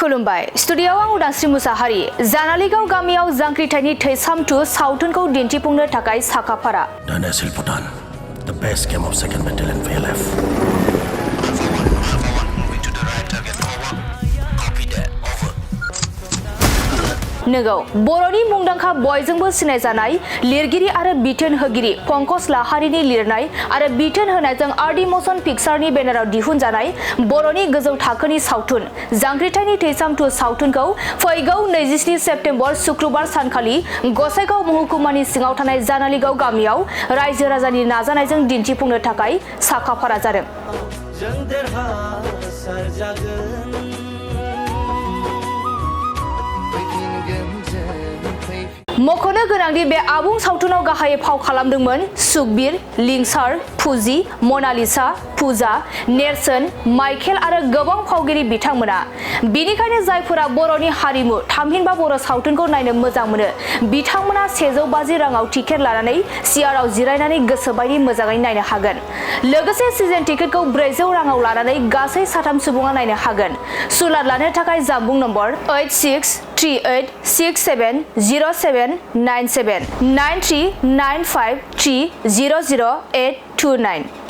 खुलुमबाय स्टुडियोआव आं उदांस्रि मुसाहारि जानालिगाव गामियाव जांख्रिथायनि थैसामथु सावथुनखौ दिन्थिफुंनो थाखाय साखाफारा The best game of 2nd Battalion VLF. Moving to the right target. Over. Copy that. Over. नोंगौ बर'नि मुंदांखा बयजोंबो सिनायजानाय लिरगिरि आरो बिथोन होगिरि पंकज लाहारिनि लिरनाय आरो बिथोन होनायजों आरडि मशन पिक्चारनि बेनाराव दिहुनजानाय बर'नि गोजौ थाखोनि सावथुन जांख्रिथायनि थैसामथु सावथुनखौ फैगौ 27 सेप्तेम्बर शुक्रबार सानखालि गसाइगाव महकुमानि सिङाव थानाय जानालिगाव गामियाव रायजो राजानि नाजानायजों दिन्थिफुंनो थाखाय साखाफारा जादों। मख'नो गोनांदि बे आबुं सावथुनाव गाहायै फाव खालामदोंमोन सुखबीर, लिंसार, फुजि, मनालिसा, पूजा, नेरसोन, माइखेल आरो गोबां फावगिरि बिथांमोना। बिनिखायनो जायफोरा बर'नि हारिमु थामहिनबा बर' सावथुनखौ नायनो मोजां मोनो बिथांमोना 150 राङाव टिकेट लानानै सियाराव जिरायनानै गोसोबायदि मोजाङै नायनो हागोन। लोगोसे सिजन टिकेटखौ 400 राङाव लानानै गासै 3 सुबुङा नायनो हागोन। सुलाद लानो थाखाय जानबुं नम्बर 8638670797 9395300829।